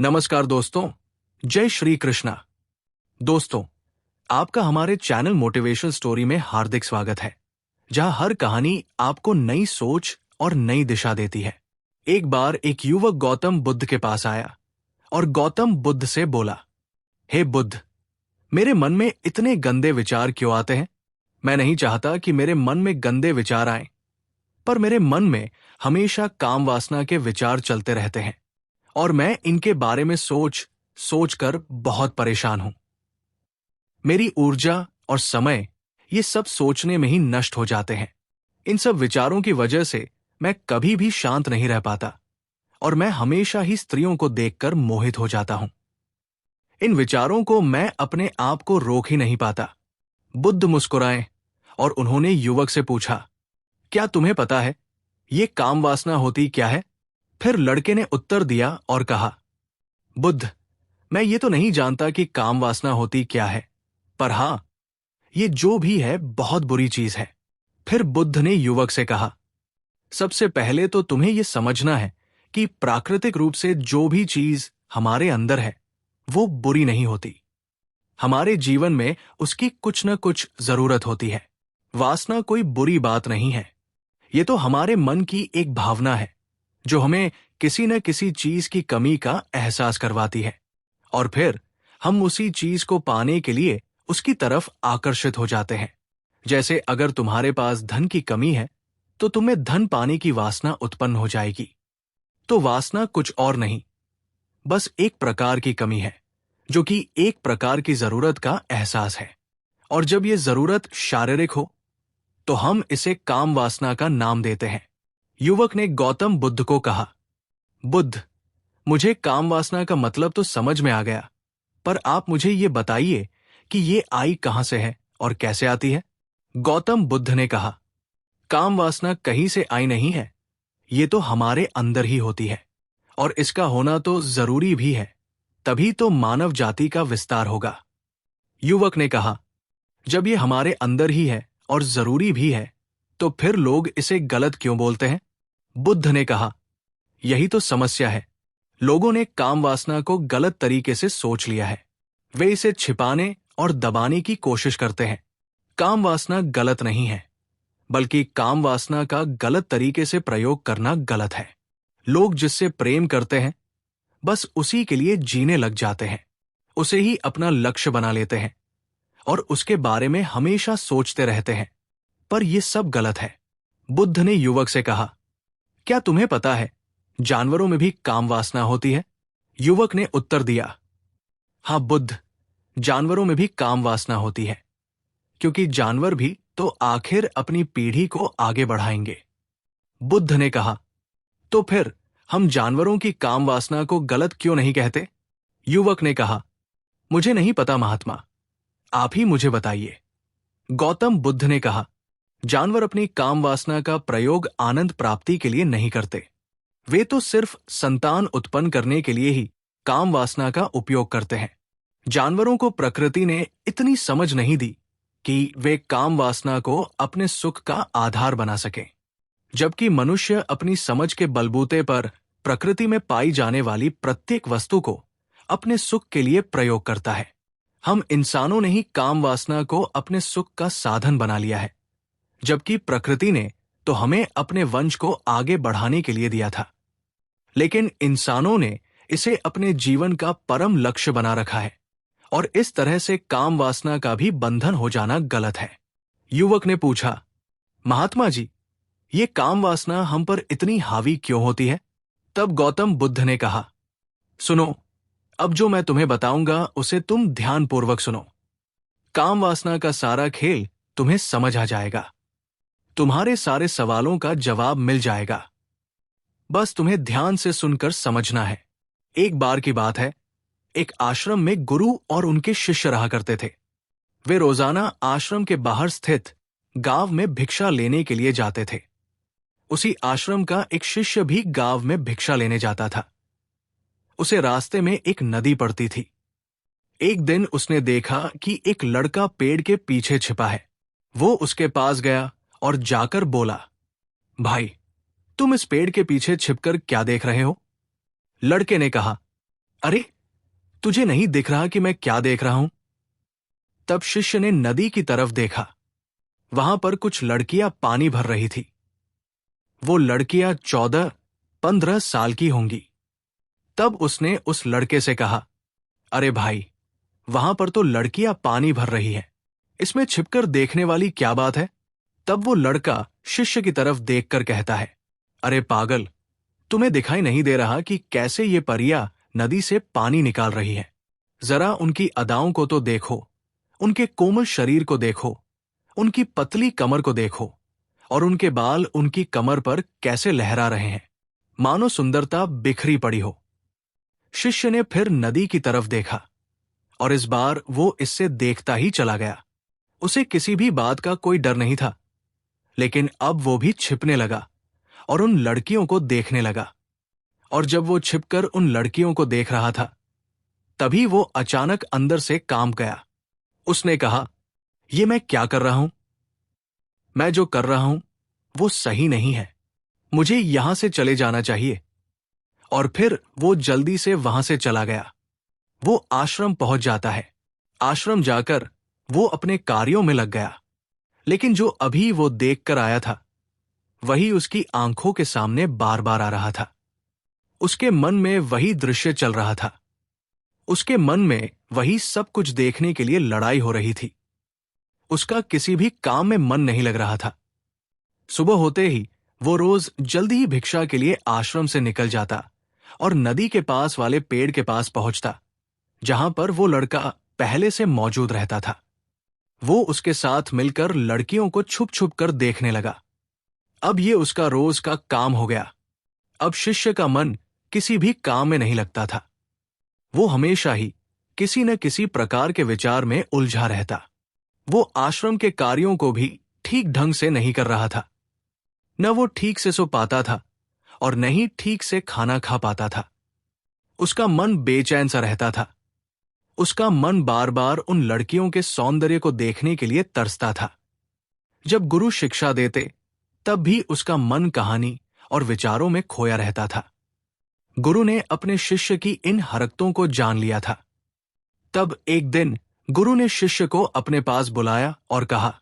नमस्कार दोस्तों, जय श्री कृष्णा। दोस्तों, आपका हमारे चैनल मोटिवेशनल स्टोरी में हार्दिक स्वागत है, जहां हर कहानी आपको नई सोच और नई दिशा देती है। एक बार एक युवक गौतम बुद्ध के पास आया और गौतम बुद्ध से बोला, हे बुद्ध, मेरे मन में इतने गंदे विचार क्यों आते हैं? मैं नहीं चाहता कि मेरे मन में गंदे विचार आएं, पर मेरे मन में हमेशा काम वासना के विचार चलते रहते हैं और मैं इनके बारे में सोच कर बहुत परेशान हूं। मेरी ऊर्जा और समय ये सब सोचने में ही नष्ट हो जाते हैं। इन सब विचारों की वजह से मैं कभी भी शांत नहीं रह पाता और मैं हमेशा ही स्त्रियों को देखकर मोहित हो जाता हूं। इन विचारों को मैं अपने आप को रोक ही नहीं पाता। बुद्ध मुस्कुराए और उन्होंने युवक से पूछा, क्या तुम्हें पता है ये काम वासना होती क्या है? फिर लड़के ने उत्तर दिया और कहा, बुद्ध, मैं ये तो नहीं जानता कि काम वासना होती क्या है, पर हां, ये जो भी है बहुत बुरी चीज है। फिर बुद्ध ने युवक से कहा, सबसे पहले तो तुम्हें यह समझना है कि प्राकृतिक रूप से जो भी चीज हमारे अंदर है वो बुरी नहीं होती। हमारे जीवन में उसकी कुछ न कुछ जरूरत होती है। वासना कोई बुरी बात नहीं है, ये तो हमारे मन की एक भावना है जो हमें किसी न किसी चीज की कमी का एहसास करवाती है और फिर हम उसी चीज को पाने के लिए उसकी तरफ आकर्षित हो जाते हैं। जैसे अगर तुम्हारे पास धन की कमी है तो तुम्हें धन पाने की वासना उत्पन्न हो जाएगी। तो वासना कुछ और नहीं, बस एक प्रकार की कमी है जो कि एक प्रकार की जरूरत का एहसास है, और जब ये जरूरत शारीरिक हो तो हम इसे काम वासना का नाम देते हैं। युवक ने गौतम बुद्ध को कहा, बुद्ध, मुझे काम वासना का मतलब तो समझ में आ गया, पर आप मुझे ये बताइए कि ये आई कहां से है और कैसे आती है? गौतम बुद्ध ने कहा, काम वासना कहीं से आई नहीं है, ये तो हमारे अंदर ही होती है और इसका होना तो जरूरी भी है, तभी तो मानव जाति का विस्तार होगा। युवक ने कहा, जब ये हमारे अंदर ही है और जरूरी भी है तो फिर लोग इसे गलत क्यों बोलते हैं? बुद्ध ने कहा, यही तो समस्या है। लोगों ने काम वासना को गलत तरीके से सोच लिया है। वे इसे छिपाने और दबाने की कोशिश करते हैं। काम वासना गलत नहीं है, बल्कि काम वासना का गलत तरीके से प्रयोग करना गलत है। लोग जिससे प्रेम करते हैं बस उसी के लिए जीने लग जाते हैं, उसे ही अपना लक्ष्य बना लेते हैं और उसके बारे में हमेशा सोचते रहते हैं, पर यह सब गलत है। बुद्ध ने युवक से कहा, क्या तुम्हें पता है जानवरों में भी काम वासना होती है? युवक ने उत्तर दिया, हां बुद्ध, जानवरों में भी काम वासना होती है, क्योंकि जानवर भी तो आखिर अपनी पीढ़ी को आगे बढ़ाएंगे। बुद्ध ने कहा, तो फिर हम जानवरों की काम वासना को गलत क्यों नहीं कहते? युवक ने कहा, मुझे नहीं पता महात्मा, आप ही मुझे बताइए। गौतम बुद्ध ने कहा, जानवर अपनी काम वासना का प्रयोग आनंद प्राप्ति के लिए नहीं करते। वे तो सिर्फ संतान उत्पन्न करने के लिए ही काम वासना का उपयोग करते हैं। जानवरों को प्रकृति ने इतनी समझ नहीं दी कि वे काम वासना को अपने सुख का आधार बना सकें, जबकि मनुष्य अपनी समझ के बलबूते पर प्रकृति में पाई जाने वाली प्रत्येक वस्तु को अपने सुख के लिए प्रयोग करता है। हम इंसानों ने ही काम वासना को अपने सुख का साधन बना लिया है, जबकि प्रकृति ने तो हमें अपने वंश को आगे बढ़ाने के लिए दिया था। लेकिन इंसानों ने इसे अपने जीवन का परम लक्ष्य बना रखा है और इस तरह से काम वासना का भी बंधन हो जाना गलत है। युवक ने पूछा, महात्मा जी, ये काम वासना हम पर इतनी हावी क्यों होती है? तब गौतम बुद्ध ने कहा, सुनो, अब जो मैं तुम्हें बताऊंगा उसे तुम ध्यानपूर्वक सुनो। काम वासना का सारा खेल तुम्हें समझ आ जाएगा। तुम्हारे सारे सवालों का जवाब मिल जाएगा। बस तुम्हें ध्यान से सुनकर समझना है। एक बार की बात है, एक आश्रम में गुरु और उनके शिष्य रहा करते थे। वे रोजाना आश्रम के बाहर स्थित गांव में भिक्षा लेने के लिए जाते थे। उसी आश्रम का एक शिष्य भी गांव में भिक्षा लेने जाता था। उसे रास्ते में एक नदी पड़ती थी। एक दिन उसने देखा कि एक लड़का पेड़ के पीछे छिपा है। वो उसके पास गया और जाकर बोला, भाई, तुम इस पेड़ के पीछे छिपकर क्या देख रहे हो? लड़के ने कहा, अरे, तुझे नहीं दिख रहा कि मैं क्या देख रहा हूं? तब शिष्य ने नदी की तरफ देखा। वहां पर कुछ लड़कियां पानी भर रही थी। वो लड़कियां 14-15 साल की होंगी। तब उसने उस लड़के से कहा, अरे भाई, वहां पर तो लड़कियां पानी भर रही हैं। इसमें छिपकर देखने वाली क्या बात है? तब वो लड़का शिष्य की तरफ देखकर कहता है, अरे पागल, तुम्हें दिखाई नहीं दे रहा कि कैसे ये परियां नदी से पानी निकाल रही हैं? जरा उनकी अदाओं को तो देखो, उनके कोमल शरीर को देखो, उनकी पतली कमर को देखो, और उनके बाल उनकी कमर पर कैसे लहरा रहे हैं, मानो सुंदरता बिखरी पड़ी हो। शिष्य ने फिर नदी की तरफ देखा, और इस बार वो इससे देखता ही चला गया। उसे किसी भी बात का कोई डर नहीं था, लेकिन अब वो भी छिपने लगा और उन लड़कियों को देखने लगा। और जब वो छिपकर उन लड़कियों को देख रहा था, तभी वो अचानक अंदर से कांप गया। उसने कहा, ये मैं क्या कर रहा हूं? मैं जो कर रहा हूं वो सही नहीं है। मुझे यहां से चले जाना चाहिए। और फिर वो जल्दी से वहां से चला गया। वो आश्रम पहुंच जाता है। आश्रम जाकर वो अपने कार्यों में लग गया। लेकिन जो अभी वो देख कर आया था, वही उसकी आंखों के सामने बार बार आ रहा था। उसके मन में वही दृश्य चल रहा था। उसके मन में वही सब कुछ देखने के लिए लड़ाई हो रही थी। उसका किसी भी काम में मन नहीं लग रहा था। सुबह होते ही वो रोज जल्दी ही भिक्षा के लिए आश्रम से निकल जाता और नदी के पास वाले पेड़ के पास पहुंचता, जहां पर वो लड़का पहले से मौजूद रहता था। वो उसके साथ मिलकर लड़कियों को छुप छुप कर देखने लगा। अब ये उसका रोज का काम हो गया। अब शिष्य का मन किसी भी काम में नहीं लगता था। वो हमेशा ही किसी न किसी प्रकार के विचार में उलझा रहता। वो आश्रम के कार्यों को भी ठीक ढंग से नहीं कर रहा था। न वो ठीक से सो पाता था और न ही ठीक से खाना खा पाता था। उसका मन बेचैन सा रहता था। उसका मन बार बार उन लड़कियों के सौंदर्य को देखने के लिए तरसता था। जब गुरु शिक्षा देते, तब भी उसका मन कहानी और विचारों में खोया रहता था। गुरु ने अपने शिष्य की इन हरकतों को जान लिया था। तब एक दिन गुरु ने शिष्य को अपने पास बुलाया और कहा,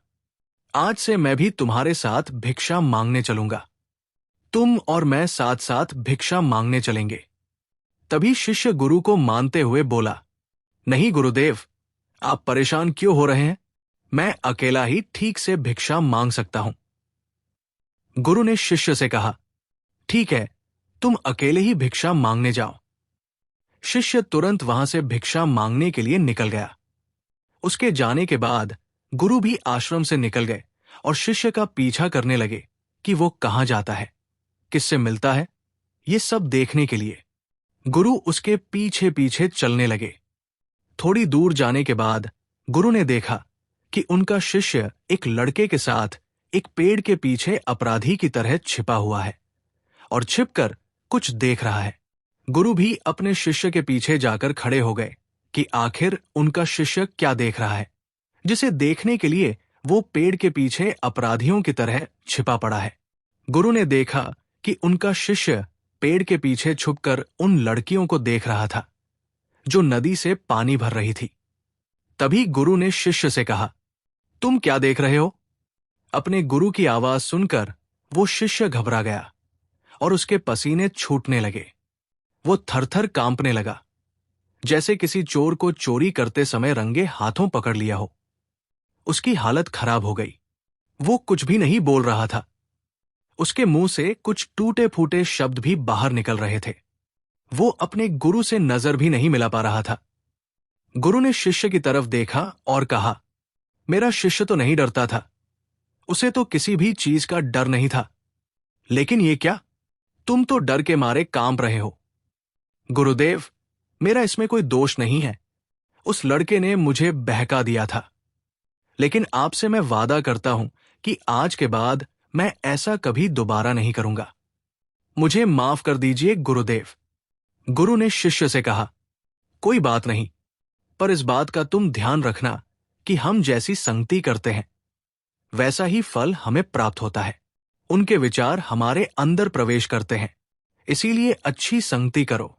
आज से मैं भी तुम्हारे साथ भिक्षा मांगने चलूंगा। तुम और मैं साथ साथ भिक्षा मांगने चलेंगे। तभी शिष्य गुरु को मानते हुए बोला, नहीं गुरुदेव, आप परेशान क्यों हो रहे हैं? मैं अकेला ही ठीक से भिक्षा मांग सकता हूं। गुरु ने शिष्य से कहा, ठीक है, तुम अकेले ही भिक्षा मांगने जाओ। शिष्य तुरंत वहां से भिक्षा मांगने के लिए निकल गया। उसके जाने के बाद गुरु भी आश्रम से निकल गए और शिष्य का पीछा करने लगे कि वो कहां जाता है, किससे मिलता है, ये सब देखने के लिए। गुरु उसके पीछे पीछे चलने लगे। थोड़ी दूर जाने के बाद गुरु ने देखा कि उनका शिष्य एक लड़के के साथ एक पेड़ के पीछे अपराधी की तरह छिपा हुआ है और छिपकर कुछ देख रहा है। गुरु भी अपने शिष्य के पीछे जाकर खड़े हो गए कि आखिर उनका शिष्य क्या देख रहा है, जिसे देखने के लिए वो पेड़ के पीछे अपराधियों की तरह छिपा पड़ा है। गुरु ने देखा कि उनका शिष्य पेड़ के पीछे छुपकर उन लड़कियों को देख रहा था, जो नदी से पानी भर रही थी। तभी गुरु ने शिष्य से कहा, तुम क्या देख रहे हो? अपने गुरु की आवाज सुनकर वो शिष्य घबरा गया और उसके पसीने छूटने लगे। वो थरथर कांपने लगा, जैसे किसी चोर को चोरी करते समय रंगे हाथों पकड़ लिया हो। उसकी हालत खराब हो गई। वो कुछ भी नहीं बोल रहा था। उसके मुंह से कुछ टूटे फूटे शब्द भी बाहर निकल रहे थे। वो अपने गुरु से नजर भी नहीं मिला पा रहा था। गुरु ने शिष्य की तरफ देखा और कहा, मेरा शिष्य तो नहीं डरता था, उसे तो किसी भी चीज का डर नहीं था, लेकिन ये क्या, तुम तो डर के मारे कांप रहे हो। गुरुदेव, मेरा इसमें कोई दोष नहीं है। उस लड़के ने मुझे बहका दिया था, लेकिन आपसे मैं वादा करता हूं कि आज के बाद मैं ऐसा कभी दोबारा नहीं करूंगा। मुझे माफ कर दीजिए गुरुदेव। गुरु ने शिष्य से कहा, कोई बात नहीं, पर इस बात का तुम ध्यान रखना कि हम जैसी संगति करते हैं, वैसा ही फल हमें प्राप्त होता है। उनके विचार हमारे अंदर प्रवेश करते हैं, इसीलिए अच्छी संगति करो।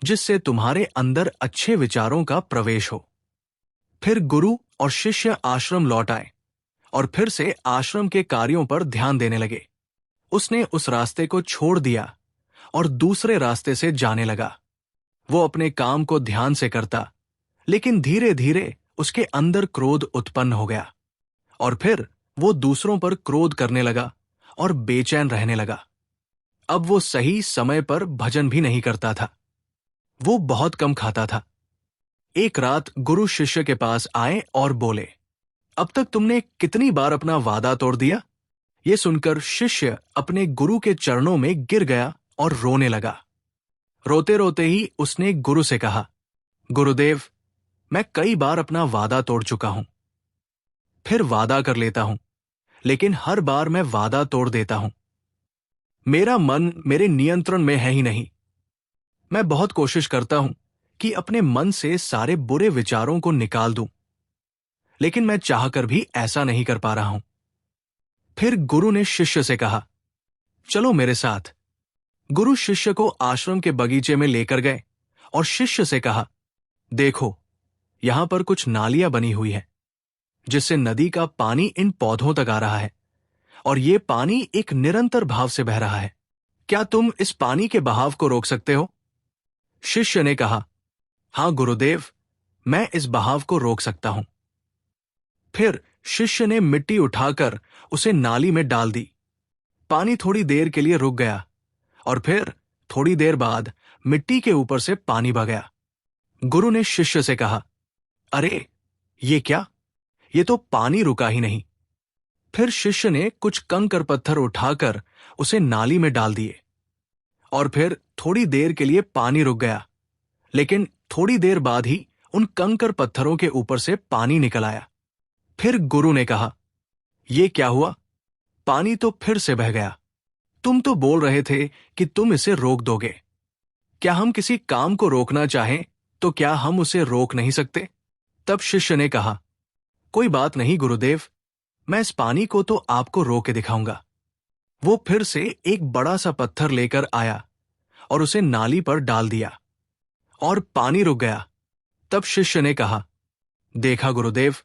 जिससे तुम्हारे अंदर अच्छे विचारों का प्रवेश हो। फिर गुरु और शिष्य आश्रम लौट आए और फिर से आश्रम के कार्यों पर ध्यान देने लगे। उसने उस रास्ते को छोड़ दिया और दूसरे रास्ते से जाने लगा। वो अपने काम को ध्यान से करता, लेकिन धीरे धीरे उसके अंदर क्रोध उत्पन्न हो गया और फिर वो दूसरों पर क्रोध करने लगा और बेचैन रहने लगा। अब वो सही समय पर भजन भी नहीं करता था। वो बहुत कम खाता था। एक रात गुरु शिष्य के पास आए और बोले, अब तक तुमने कितनी बार अपना वादा तोड़ दिया? ये सुनकर शिष्य अपने गुरु के चरणों में गिर गया और रोने लगा। रोते रोते ही उसने गुरु से कहा, गुरुदेव, मैं कई बार अपना वादा तोड़ चुका हूं। फिर वादा कर लेता हूं, लेकिन हर बार मैं वादा तोड़ देता हूं। मेरा मन मेरे नियंत्रण में है ही नहीं। मैं बहुत कोशिश करता हूं कि अपने मन से सारे बुरे विचारों को निकाल दूं, लेकिन मैं चाहकर भी ऐसा नहीं कर पा रहा हूं। फिर गुरु ने शिष्य से कहा, चलो मेरे साथ। गुरु शिष्य को आश्रम के बगीचे में लेकर गए और शिष्य से कहा, देखो, यहां पर कुछ नालियां बनी हुई है, जिससे नदी का पानी इन पौधों तक आ रहा है और ये पानी एक निरंतर भाव से बह रहा है। क्या तुम इस पानी के बहाव को रोक सकते हो? शिष्य ने कहा, हां गुरुदेव, मैं इस बहाव को रोक सकता हूं। फिर शिष्य ने मिट्टी उठाकर उसे नाली में डाल दी। पानी थोड़ी देर के लिए रुक गया और फिर थोड़ी देर बाद मिट्टी के ऊपर से पानी बह गया। गुरु ने शिष्य से कहा, अरे ये क्या? ये तो पानी रुका ही नहीं। फिर शिष्य ने कुछ कंकर पत्थर उठाकर उसे नाली में डाल दिए और फिर थोड़ी देर के लिए पानी रुक गया, लेकिन थोड़ी देर बाद ही उन कंकर पत्थरों के ऊपर से पानी निकल आया। फिर गुरु ने कहा, यह क्या हुआ? पानी तो फिर से बह गया। तुम तो बोल रहे थे कि तुम इसे रोक दोगे। क्या हम किसी काम को रोकना चाहें तो क्या हम उसे रोक नहीं सकते? तब शिष्य ने कहा, कोई बात नहीं गुरुदेव, मैं इस पानी को तो आपको रोक के दिखाऊंगा। वो फिर से एक बड़ा सा पत्थर लेकर आया और उसे नाली पर डाल दिया और पानी रुक गया। तब शिष्य ने कहा, देखा गुरुदेव,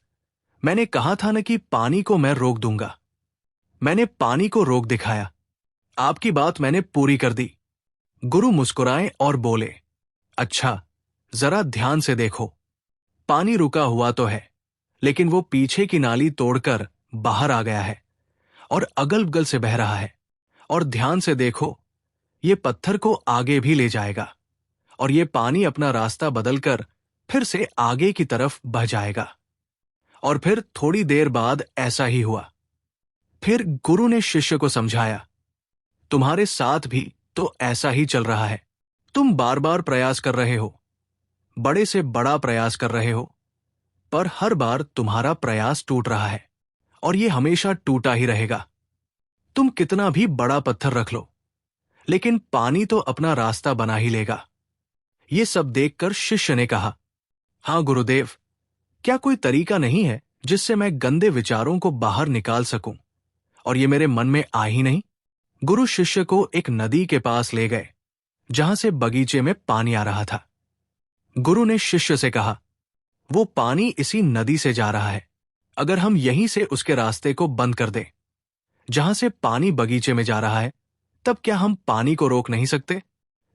मैंने कहा था न कि पानी को मैं रोक दूंगा। मैंने पानी को रोक दिखाया। आपकी बात मैंने पूरी कर दी। गुरु मुस्कुराए और बोले, अच्छा, जरा ध्यान से देखो। पानी रुका हुआ तो है, लेकिन वो पीछे की नाली तोड़कर बाहर आ गया है और अगल बगल से बह रहा है। और ध्यान से देखो, ये पत्थर को आगे भी ले जाएगा और ये पानी अपना रास्ता बदलकर फिर से आगे की तरफ बह जाएगा। और फिर थोड़ी देर बाद ऐसा ही हुआ। फिर गुरु ने शिष्य को समझाया, तुम्हारे साथ भी तो ऐसा ही चल रहा है। तुम बार बार प्रयास कर रहे हो, बड़े से बड़ा प्रयास कर रहे हो, पर हर बार तुम्हारा प्रयास टूट रहा है और ये हमेशा टूटा ही रहेगा। तुम कितना भी बड़ा पत्थर रख लो, लेकिन पानी तो अपना रास्ता बना ही लेगा। ये सब देखकर शिष्य ने कहा, हां गुरुदेव, क्या कोई तरीका नहीं है जिससे मैं गंदे विचारों को बाहर निकाल सकूं और ये मेरे मन में आ ही नहीं? गुरु शिष्य को एक नदी के पास ले गए, जहां से बगीचे में पानी आ रहा था। गुरु ने शिष्य से कहा, वो पानी इसी नदी से जा रहा है। अगर हम यहीं से उसके रास्ते को बंद कर दें, जहां से पानी बगीचे में जा रहा है, तब क्या हम पानी को रोक नहीं सकते?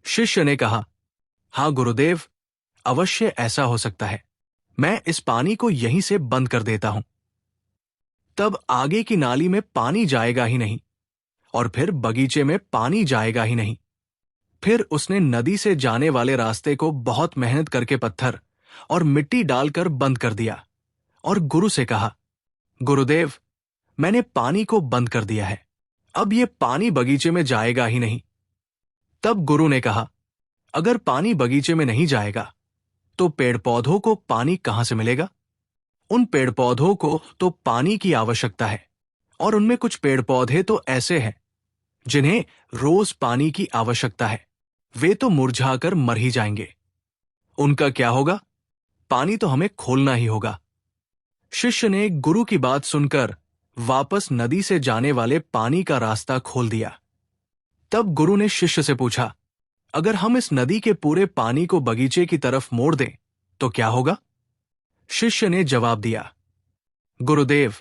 शिष्य ने कहा, हां गुरुदेव, अवश्य ऐसा हो सकता है। मैं इस पानी को यहीं से बंद कर देता हूं। तब आगे की नाली में पानी जाएगा ही नहीं और फिर बगीचे में पानी जाएगा ही नहीं। फिर उसने नदी से जाने वाले रास्ते को बहुत मेहनत करके पत्थर और मिट्टी डालकर बंद कर दिया और गुरु से कहा, गुरुदेव, मैंने पानी को बंद कर दिया है। अब ये पानी बगीचे में जाएगा ही नहीं। तब गुरु ने कहा, अगर पानी बगीचे में नहीं जाएगा तो पेड़ पौधों को पानी कहां से मिलेगा? उन पेड़ पौधों को तो पानी की आवश्यकता है और उनमें कुछ पेड़ पौधे तो ऐसे हैं जिन्हें रोज पानी की आवश्यकता है। वे तो मुरझाकर मर ही जाएंगे। उनका क्या होगा? पानी तो हमें खोलना ही होगा। शिष्य ने गुरु की बात सुनकर वापस नदी से जाने वाले पानी का रास्ता खोल दिया। तब गुरु ने शिष्य से पूछा, अगर हम इस नदी के पूरे पानी को बगीचे की तरफ मोड़ दें तो क्या होगा? शिष्य ने जवाब दिया, गुरुदेव,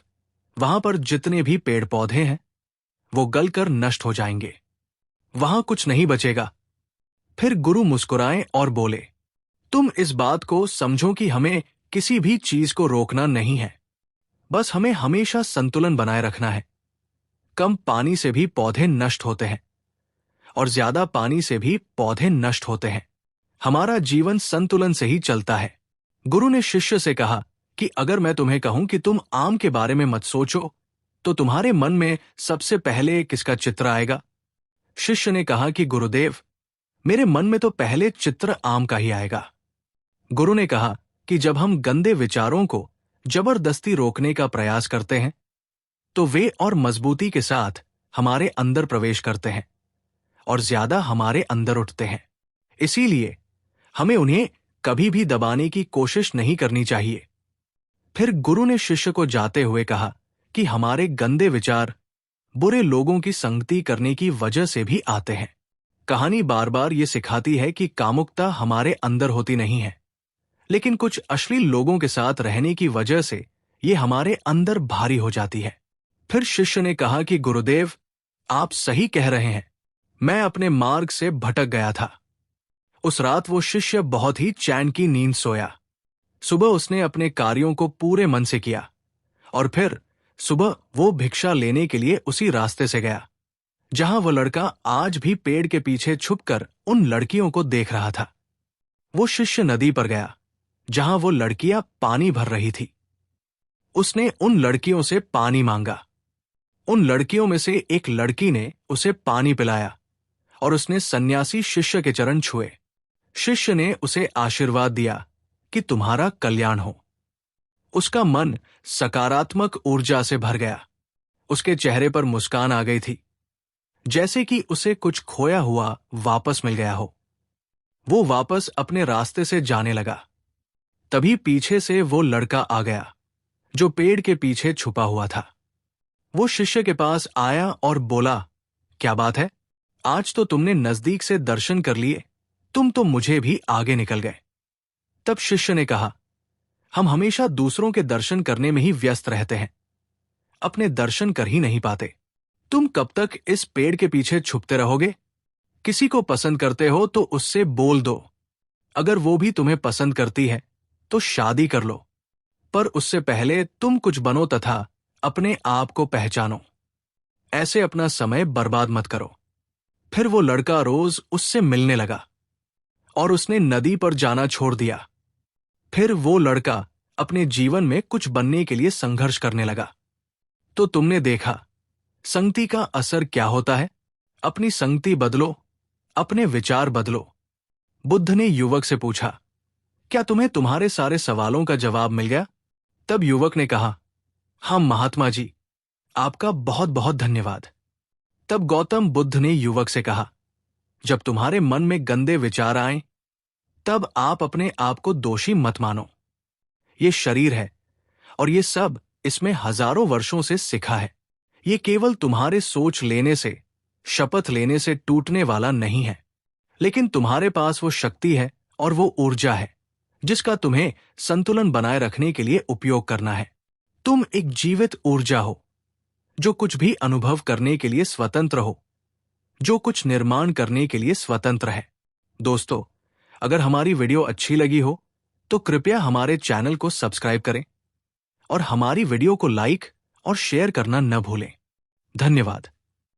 वहां पर जितने भी पेड़ पौधे हैं वो गलकर नष्ट हो जाएंगे, वहां कुछ नहीं बचेगा। फिर गुरु मुस्कुराए और बोले, तुम इस बात को समझो कि हमें किसी भी चीज को रोकना नहीं है, बस हमें हमेशा संतुलन बनाए रखना है। कम पानी से भी पौधे नष्ट होते हैं और ज्यादा पानी से भी पौधे नष्ट होते हैं। हमारा जीवन संतुलन से ही चलता है। गुरु ने शिष्य से कहा कि अगर मैं तुम्हें कहूं कि तुम आम के बारे में मत सोचो तो तुम्हारे मन में सबसे पहले किसका चित्र आएगा? शिष्य ने कहा कि गुरुदेव, मेरे मन में तो पहले चित्र आम का ही आएगा। गुरु ने कहा कि जब हम गंदे विचारों को जबरदस्ती रोकने का प्रयास करते हैं तो वे और मजबूती के साथ हमारे अंदर प्रवेश करते हैं और ज्यादा हमारे अंदर उठते हैं। इसीलिए हमें उन्हें कभी भी दबाने की कोशिश नहीं करनी चाहिए। फिर गुरु ने शिष्य को जाते हुए कहा कि हमारे गंदे विचार बुरे लोगों की संगति करने की वजह से भी आते हैं। कहानी बार बार ये सिखाती है कि कामुकता हमारे अंदर होती नहीं है, लेकिन कुछ अश्लील लोगों के साथ रहने की वजह से ये हमारे अंदर भारी हो जाती है। फिर शिष्य ने कहा कि गुरुदेव, आप सही कह रहे हैं, मैं अपने मार्ग से भटक गया था। उस रात वो शिष्य बहुत ही चैन की नींद सोया। सुबह उसने अपने कार्यों को पूरे मन से किया और फिर सुबह वो भिक्षा लेने के लिए उसी रास्ते से गया जहां वो लड़का आज भी पेड़ के पीछे छुपकर उन लड़कियों को देख रहा था। वो शिष्य नदी पर गया जहां वो लड़कियां पानी भर रही थी। उसने उन लड़कियों से पानी मांगा। उन लड़कियों में से एक लड़की ने उसे पानी पिलाया और उसने सन्यासी शिष्य के चरण छुए। शिष्य ने उसे आशीर्वाद दिया कि तुम्हारा कल्याण हो। उसका मन सकारात्मक ऊर्जा से भर गया। उसके चेहरे पर मुस्कान आ गई थी, जैसे कि उसे कुछ खोया हुआ वापस मिल गया हो। वो वापस अपने रास्ते से जाने लगा। तभी पीछे से वो लड़का आ गया जो पेड़ के पीछे छुपा हुआ था। वो शिष्य के पास आया और बोला, क्या बात है, आज तो तुमने नजदीक से दर्शन कर लिए, तुम तो मुझे भी आगे निकल गए। तब शिष्य ने कहा, हम हमेशा दूसरों के दर्शन करने में ही व्यस्त रहते हैं, अपने दर्शन कर ही नहीं पाते। तुम कब तक इस पेड़ के पीछे छुपते रहोगे? किसी को पसंद करते हो तो उससे बोल दो। अगर वो भी तुम्हें पसंद करती है तो शादी कर लो, पर उससे पहले तुम कुछ बनो तथा अपने आप को पहचानो। ऐसे अपना समय बर्बाद मत करो। फिर वो लड़का रोज उससे मिलने लगा और उसने नदी पर जाना छोड़ दिया। फिर वो लड़का अपने जीवन में कुछ बनने के लिए संघर्ष करने लगा। तो तुमने देखा संगति का असर क्या होता है। अपनी संगति बदलो, अपने विचार बदलो। बुद्ध ने युवक से पूछा, क्या तुम्हें तुम्हारे सारे सवालों का जवाब मिल गया? तब युवक ने कहा, हाँ महात्मा जी, आपका बहुत बहुत धन्यवाद। तब गौतम बुद्ध ने युवक से कहा, जब तुम्हारे मन में गंदे विचार आए तब आप अपने आप को दोषी मत मानो। ये शरीर है और ये सब इसमें हजारों वर्षों से सिखा है। ये केवल तुम्हारे सोच लेने से, शपथ लेने से टूटने वाला नहीं है, लेकिन तुम्हारे पास वो शक्ति है और वो ऊर्जा है जिसका तुम्हें संतुलन बनाए रखने के लिए उपयोग करना है। तुम एक जीवित ऊर्जा हो जो कुछ भी अनुभव करने के लिए स्वतंत्र हो, जो कुछ निर्माण करने के लिए स्वतंत्र है। दोस्तों, अगर हमारी वीडियो अच्छी लगी हो तो कृपया हमारे चैनल को सब्सक्राइब करें और हमारी वीडियो को लाइक और शेयर करना न भूलें। धन्यवाद।